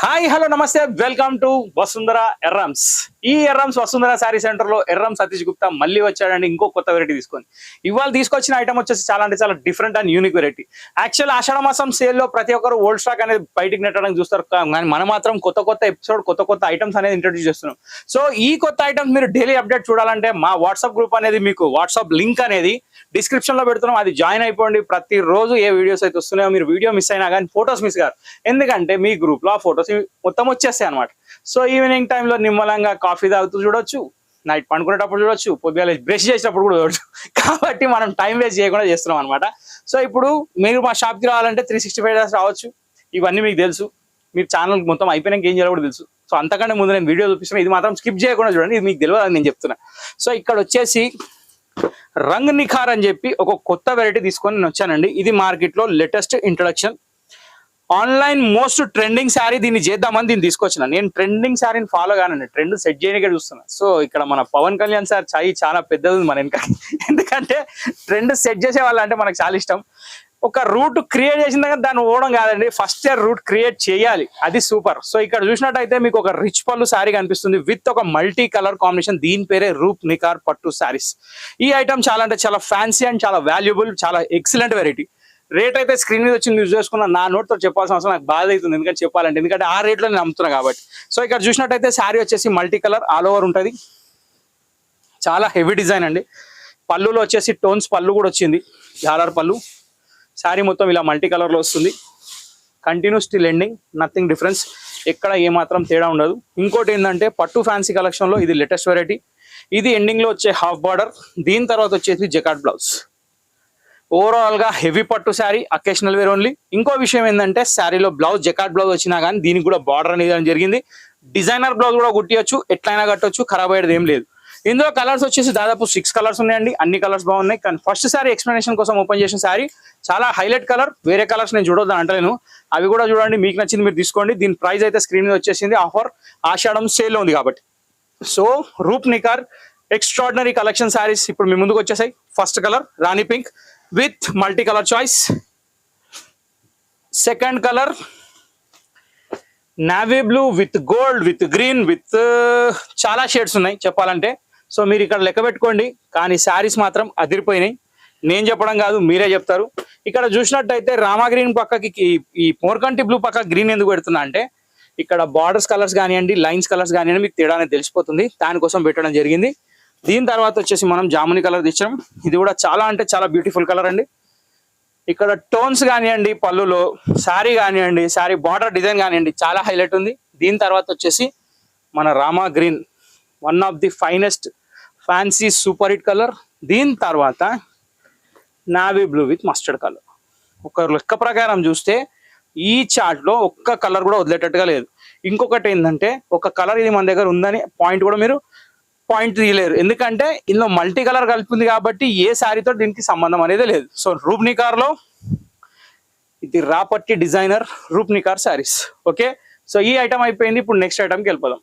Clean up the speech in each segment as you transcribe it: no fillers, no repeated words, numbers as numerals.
Hi hello నమస్తే welcome to Vasundhara Errams. ఈ Errams Vasundhara sari centre లో ఎర్రమ్ సతీష్ గుప్తా మళ్ళీ వచ్చాడండి ఇంకో కొత్త వెరైటీ తీసుకొని. ఇవాళ తీసుకొచ్చిన ఐటమ్ వచ్చేసి చాలా అంటే చాలా different and unique variety. Actual ఆషాఢ మాసం సేల్ లో ప్రతి ఒక్కరు ఓల్డ్ స్టాక్ అనేది బయటికి నెట్టడానికి చూస్తారు, కానీ మనం మాత్రం కొత్త కొత్త ఎపిసోడ్ కొత్త ఐటమ్స్ అనేది ఇంట్రొడ్యూస్ చేస్తున్నాం. సో ఈ కొత్త ఐటమ్స్ మీరు డైలీ అప్డేట్ చూడాలంటే మా వాట్సాప్ గ్రూప్ అనేది, మీకు వాట్సాప్ లింక్ అనేది డిస్క్రిప్షన్ లో పెడుతున్నాం, అది జాయిన్ అయిపోండి. ప్రతిరోజు ఏ వీడియోస్ అయితే వస్తున్నాయో మీరు వీడియో మిస్ అయినా కానీ ఫొటోస్ మిస్ కాదు, ఎందుకంటే మీ గ్రూప్ లో ఆ ఫొటోస్ మొత్తం వచ్చేస్తాయి అనమాట. సో ఈవినింగ్ టైంలో నిమ్మలంగా కాఫీ తాగుతూ చూడొచ్చు, నైట్ పండుకునేటప్పుడు చూడొచ్చు, పొద్దుగాల బ్రష్ చేసేటప్పుడు కూడా చూడొచ్చు. కాబట్టి మనం టైం వేస్ట్ చేయకుండా చేస్తున్నాం అనమాట. సో ఇప్పుడు మీరు మా షాప్కి రావాలంటే 365 days రావచ్చు. ఇవన్నీ మీకు తెలుసు, మీరు ఛానల్ మొత్తం అయిపోయినాక ఏం చేయాలో కూడా తెలుసు. సో అంతకంటే ముందు నేను వీడియో చూపిస్తున్నాను, ఇది మాత్రం స్కిప్ చేయకుండా చూడండి, ఇది మీకు తెలియదు అని నేను చెప్తున్నా. సో ఇక్కడ వచ్చేసి రంగ్ నిఖార్ అని చెప్పి ఒక కొత్త వెరైటీ తీసుకొని నేను వచ్చానండి. ఇది మార్కెట్ లో latest introduction, online most trending sari. దీన్ని చేద్దామని దీన్ని తీసుకొచ్చిన. నేను ట్రెండింగ్ శారీని ఫాలో కానండి, ట్రెండ్ సెట్ చేయడానికే చూస్తున్నా. సో ఇక్కడ మన పవన్ కళ్యాణ్ సార్ ఛాయ్ చాలా పెద్దది ఉంది మన వెనక, ఎందుకంటే ట్రెండ్ సెట్ చేసే వాళ్ళంటే మనకు చాలా ఇష్టం. ఒక రూట్ క్రియేట్ చేసిన దగ్గర దాన్ని ఓవడం కాదండి, ఫస్ట్ ఇయర్ రూట్ క్రియేట్ చేయాలి, అది సూపర్. సో ఇక్కడ చూసినట్టయితే మీకు ఒక రిచ్ పళ్ళు శారీ కనిపిస్తుంది విత్ ఒక మల్టీ కలర్ కాంబినేషన్. దీని పేరే రూప్ నికార్ పట్టు శారీస్. ఈ ఐటమ్ చాలా అంటే చాలా ఫ్యాన్సీ అండ్ చాలా వాల్యుబుల్, చాలా ఎక్సలెంట్ వెరైటీ. రేట్ అయితే స్క్రీన్ మీద వచ్చి యూజ్ చేసుకున్న, నా నోట్తో చెప్పాల్సిన అవసరం నాకు బాధ అవుతుంది, ఎందుకంటే చెప్పాలంటే, ఎందుకంటే ఆ రేట్లో నేను అమ్ముతున్నా కాబట్టి. సో ఇక్కడ చూసినట్టయితే శారీ వచ్చేసి మల్టీ కలర్ ఆల్ ఓవర్ ఉంటుంది, చాలా హెవీ డిజైన్ అండి. పళ్ళులో వచ్చేసి టోన్స్ పళ్ళు కూడా వచ్చింది, జాలర్ పళ్ళు. శారీ మొత్తం ఇలా మల్టీ కలర్లో వస్తుంది, continues till ending, nothing difference, ఎక్కడ ఏమాత్రం తేడా ఉండదు. ఇంకోటి ఏంటంటే పట్టు ఫ్యాన్సీ కలెక్షన్లో ఇది లేటెస్ట్ వెరైటీ. ఇది ఎండింగ్లో వచ్చే హాఫ్ బార్డర్, దీని తర్వాత వచ్చేసి జకాట్ బ్లౌజ్. ఓవరాల్ గా హెవీ పట్టు శారీ, అకేషనల్ వేర్ ఓన్లీ. ఇంకో విషయం ఏంటంటే శారీలో బ్లౌజ్ జకాట్ బ్లౌజ్ వచ్చినా కానీ దీనికి కూడా బార్డర్ అనేది జరిగింది. డిజైనర్ బ్లౌజ్ కూడా కుట్టియచ్చు, ఎట్లయినా కట్టొచ్చు, ఖరాబ్ అయ్యేది ఏం లేదు. ఇందులో కలర్స్ వచ్చేసి దాదాపు 6 కలర్స్ ఉన్నాయండి, అన్ని కలర్స్ బాగున్నాయి. కానీ ఫస్ట్ శారీ ఎక్స్ప్లెనేషన్ కోసం ఓపెన్ చేసిన శారీ చాలా హైలైట్ కలర్, వేరే కలర్స్ నేను చూడొద్దని అంటలేను, అవి కూడా చూడండి, మీకు నచ్చింది మీరు తీసుకోండి. దీని ప్రైస్ అయితే స్క్రీన్ మీద వచ్చేసింది, ఆఫర్ ఆషాఢం సేల్ లో ఉంది కాబట్టి. సో రూప్ నికార్ ఎక్స్ట్రాడినరీ కలెక్షన్ శారీస్ ఇప్పుడు మీ ముందుకు వచ్చేసాయి. First colour Rani pink with multi colour choice. Second colour navy blue with gold with green with చాలా షేడ్స్ ఉన్నాయి చెప్పాలంటే. సో మీరు ఇక్కడ లెక్క పెట్టుకోండి, కానీ శారీస్ మాత్రం అదిరిపోయినాయి. నేను చెప్పడం కాదు, మీరే చెప్తారు. ఇక్కడ చూసినట్టయితే రామా గ్రీన్ పక్కకి ఈ మోర్కంటి బ్లూ పక్క గ్రీన్ ఎందుకు పెడుతున్నా అంటే, ఇక్కడ బార్డర్స్ కలర్స్ కానివ్వండి, లైన్స్ కలర్స్ కానివ్వండి, మీకు తేడా అనేది తెలిసిపోతుంది, దానికోసం పెట్టడం జరిగింది. దీని తర్వాత వచ్చేసి మనం జాముని కలర్ తెచ్చాం, ఇది కూడా చాలా అంటే చాలా బ్యూటిఫుల్ కలర్ అండి. ఇక్కడ టోన్స్ కానివ్వండి, పళ్ళులో శారీ కానివ్వండి, శారీ బార్డర్ డిజైన్ కానివ్వండి, చాలా హైలైట్ ఉంది. దీని తర్వాత వచ్చేసి మన Rama green, one of the finest fancy super hit colour. దీని తర్వాత navy blue with mustard colour. ఒక లెక్క ప్రకారం చూస్తే ఈ చార్ట్ లో ఒక్క కలర్ కూడా వదిలేటట్టుగా లేదు. ఇంకొకటి ఏంటంటే, ఒక కలర్ ఇది మన దగ్గర ఉందని పాయింట్ కూడా మీరు పాయింట్ తీయలేరు, ఎందుకంటే ఇందులో మల్టీ కలర్ కలిపింది కాబట్టి ఏ శారీతో దీనికి సంబంధం అనేది లేదు. సో రూప్ నికార్ లో ఇది రాపట్టి డిజైనర్ రూప్ నికార్ శారీస్. ఓకే, సో ఈ ఐటమ్ అయిపోయింది. ఇప్పుడు నెక్స్ట్ ఐటమ్కి వెళ్ళిపోదాం.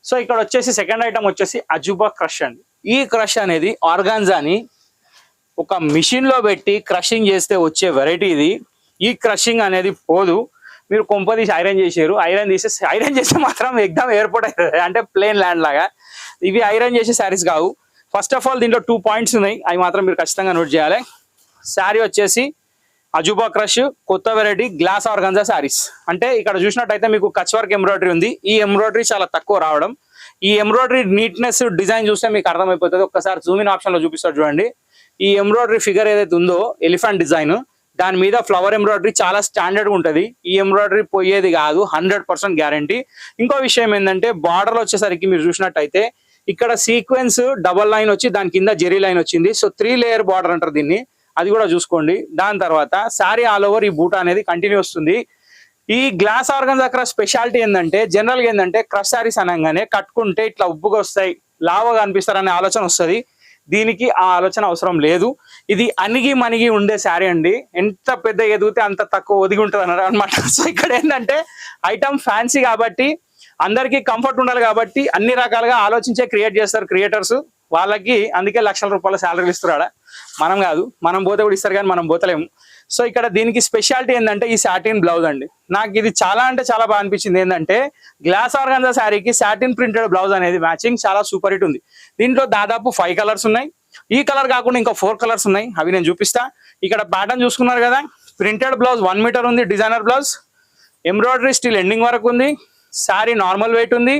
సో ఇక్కడ వచ్చేసి సెకండ్ ఐటమ్ వచ్చేసి అజుబా క్రష్ అండి. ఈ క్రష్ అనేది ఆర్గాన్జాని ఒక మిషన్ లో పెట్టి క్రషింగ్ చేస్తే వచ్చే వెరైటీ ఇది. ఈ క్రషింగ్ అనేది పోదు, మీరు కొంపదీసి ఐరన్ చేసారు, ఐరన్ చేస్తే మాత్రం ఎగ్జామ్ ఎయిర్పోర్ట్ అవుతుంది, అంటే ప్లేన్ ల్యాండ్ లాగా. ఇవి ఐరన్ చేసే శారీస్ కావు. ఫస్ట్ ఆఫ్ ఆల్ దీంట్లో 2 పాయింట్స్ ఉన్నాయి, అవి మాత్రం మీరు ఖచ్చితంగా నోట్ చేయాలి. శారీ వచ్చేసి అజుబా క్రష్ కొత్త వెరైటీ గ్లాస్ ఆర్గాన్జా శారీస్. అంటే ఇక్కడ చూసినట్టయితే మీకు కచ్ వర్క్ ఎంబ్రాయిడరీ ఉంది. ఈ ఎంబ్రాయిడరీ చాలా తక్కువ రావడం, ఈ ఎంబ్రాయిడరీ నీట్నెస్ డిజైన్ చూస్తే మీకు అర్థమైపోతుంది. ఒక్కసారి జూమ్ ఇన్ ఆప్షన్ లో చూపిస్తారు చూడండి. ఈ ఎంబ్రాయిడరీ ఫిగర్ ఏదైతే ఉందో ఎలిఫెంట్ డిజైన్, దాని మీద ఫ్లవర్ ఎంబ్రాయిడరీ చాలా స్టాండర్డ్ గా ఉంటుంది. ఈ ఎంబ్రాయిడరీ పోయేది కాదు, 100% గ్యారంటీ. ఇంకో విషయం ఏంటంటే, బార్డర్ వచ్చేసరికి మీరు చూసినట్టయితే ఇక్కడ సీక్వెన్స్ డబల్ లైన్ వచ్చి దాని కింద జెరీ లైన్ వచ్చింది. సో 3 లేయర్ బార్డర్ అంటారు దీన్ని, అది కూడా చూసుకోండి. దాని తర్వాత శారీ ఆల్ ఓవర్ ఈ బూటా అనేది కంటిన్యూ వస్తుంది. ఈ గ్లాస్ ఆర్గాన్జా క్రష్ స్పెషాలిటీ ఏంటంటే, జనరల్ గా ఏంటంటే క్రష్ శారీస్ అనగానే కట్టుకుంటే ఇట్లా ఉబ్బుగా వస్తాయి, లావగా అనిపిస్తారనే ఆలోచన వస్తుంది. దీనికి ఆ ఆలోచన అవసరం లేదు. ఇది అణిగి మణిగి ఉండే శారీ అండి, ఎంత పెద్ద ఎదిగితే అంత తక్కువ ఒదిగి ఉంటుంది అన్నారు అనమాట. సో ఇక్కడ ఏంటంటే ఐటమ్ ఫ్యాన్సీ కాబట్టి, అందరికీ కంఫర్ట్ ఉండాలి కాబట్టి అన్ని రకాలుగా ఆలోచించే క్రియేట్ చేస్తారు క్రియేటర్స్. వాళ్ళకి అందుకే లక్షల రూపాయల శాలరీలు ఇస్తున్నాడా, మనం కాదు. మనం పోతే కూడా ఇస్తారు కానీ మనం పోతలేము. సో ఇక్కడ దీనికి స్పెషాలిటీ ఏంటంటే ఈ సాటిన్ బ్లౌజ్ అండి. నాకు ఇది చాలా అంటే చాలా బాగా అనిపించింది. ఏంటంటే గ్లాస్ ఆర్గాన్జా శారీకి సాటిన్ ప్రింటెడ్ బ్లౌజ్ అనేది మ్యాచింగ్ చాలా సూపర్ హిట్ ఉంది. దీంట్లో దాదాపు 5 కలర్స్ ఉన్నాయి. ఈ కలర్ కాకుండా ఇంకా 4 కలర్స్ ఉన్నాయి, అవి నేను చూపిస్తా. ఇక్కడ ప్యాటర్న్ చూసుకున్నారు కదా, ప్రింటెడ్ బ్లౌజ్ 1 మీటర్ ఉంది, designer blouse, embroidery still ending వరకు ఉంది. శారీ నార్మల్ వెయిట్ ఉంది,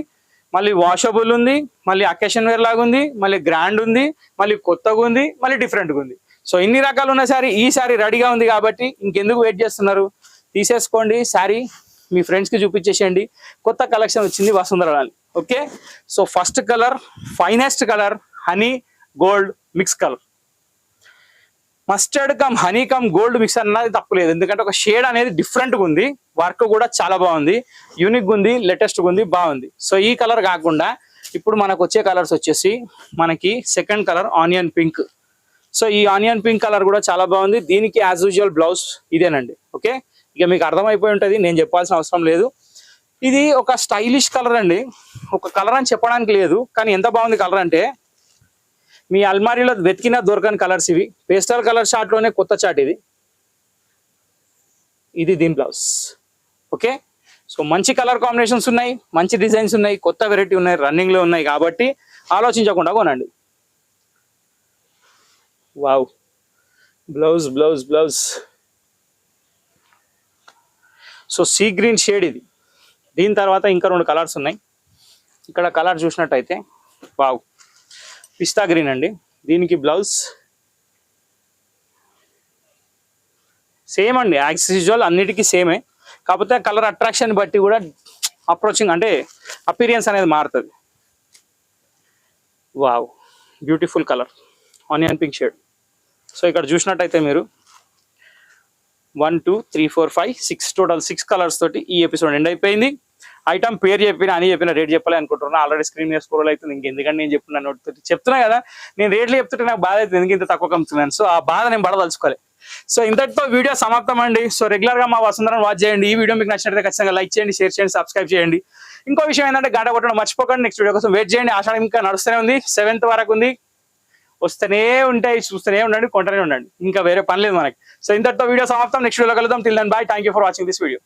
మళ్ళీ వాషబుల్ ఉంది, మళ్ళీ అకేషన్ వేర్ లాగా ఉంది, మళ్ళీ గ్రాండ్ ఉంది, మళ్ళీ కొత్తగా ఉంది, మళ్ళీ డిఫరెంట్గా ఉంది. సో ఇన్ని రకాలు ఉన్న శారీ, ఈ శారీ రెడీగా ఉంది కాబట్టి ఇంకెందుకు వెయిట్ చేస్తున్నారు, తీసేసుకోండి శారీ, మీ ఫ్రెండ్స్కి చూపించేసేయండి. కొత్త కలెక్షన్ వచ్చింది వసుంధర అని. Okay, so first colour finest colour honey gold mix colour. Mustard come honey come gold mix అన్నది తప్పులేదు, ఎందుకంటే ఒక షేడ్ అనేది డిఫరెంట్గా ఉంది, వర్క్ కూడా చాలా బాగుంది, యూనిక్ ఉంది, లేటెస్ట్గా ఉంది, బాగుంది. సో ఈ కలర్ కాకుండా ఇప్పుడు మనకు వచ్చే కలర్స్ వచ్చేసి మనకి second colour onion pink. So ఈ ఆనియన్ పింక్ కలర్ కూడా చాలా బాగుంది. దీనికి యాజ్ యూజువల్ బ్లౌజ్ ఇదేనండి. ఓకే, ఇక మీకు అర్థమైపోయి ఉంటుంది, నేను చెప్పాల్సిన అవసరం లేదు. ఇది ఒక స్టైలిష్ కలర్ అండి, ఒక కలర్ అని చెప్పడానికి లేదు, కానీ ఎంత బాగుంది కలర్ అంటే మీ అల్మారీలో వెతికినా దొరకని కలర్స్ ఇవి. పేస్టల్ కలర్ చార్ట్ లోనే కొత్త చార్ట్ ఇది. ఇది దీని బ్లౌజ్. ఓకే, సో మంచి కలర్ కాంబినేషన్స్ ఉన్నాయి, మంచి డిజైన్స్ ఉన్నాయి, కొత్త వెరైటీ ఉన్నాయి, రన్నింగ్ లో ఉన్నాయి, కాబట్టి ఆలోచించకుండా కొనండి. Wow, blouse blouse blouse. So sea green shade ఇది. దీని తర్వాత ఇంకా 2 కలర్స్ ఉన్నాయి. ఇక్కడ కలర్ చూసినట్టయితే వావ్, పిస్తా గ్రీన్ అండి. దీనికి బ్లౌజ్ సేమ్ అండి, యాజ్ యూజువల్ అన్నిటికీ సేమే, కాకపోతే కలర్ అట్రాక్షన్ బట్టి కూడా అప్రోచింగ్ అంటే అపీరియన్స్ అనేది మారుతుంది. Wow, beautiful colour onion pink shade. So ఇక్కడ చూసినట్టయితే మీరు 1 2 3 4 5 6 టోటల్ 6 కలర్స్ తోటి ఈ ఎపిసోడ్ ఎండ్ అయిపోయింది. ఐటమ్ పేరు చెప్పిన అని చెప్పిన రేట్ చెప్పాలి అనుకుంటున్నా, ఆల్రెడీ స్క్రీన్ మీద స్క్రోల్ అవుతుంది. ఇంకెందుకంటే నేను చెప్తున్నా కదా, నేను రేట్లు చెప్తుంటే నాకు బాధ అవుతుంది, ఎందుకు ఇంత తక్కువ అమ్ముతున్నాను. సో ఆ బాధ నేను పడదలుచుకోవాలి. సో ఇంతటితో వీడియో సమాప్తం అండి. సో రెగ్యులర్ గా మా వసుంధరను వాచ్ చేయండి. ఈ వీడియో మీకు నచ్చినట్లయితే ఖచ్చితంగా లైక్ చేయండి, షేర్ చేయండి, సబ్స్క్రైబ్ చేయండి. ఇంకో విషయం ఏంటంటే గంట కొట్టడం మర్చిపోకండి. నెక్స్ట్ వీడియో కోసం వెయిట్ చేయండి. ఆషాఢం ఇంకా నడుస్తూనే ఉంది, 7th వరకు ఉంది. వస్తూనే ఉంటాయి, చూస్తూనే ఉండండి, కొంటూనే ఉండండి, ఇంకా వేరే పని లేదు మనకి. సో ఇంతటితో వీడియో సమాప్తం. నెక్స్ట్ వీడియో కలుద్దాం. Till then bye, thank you for watching this video.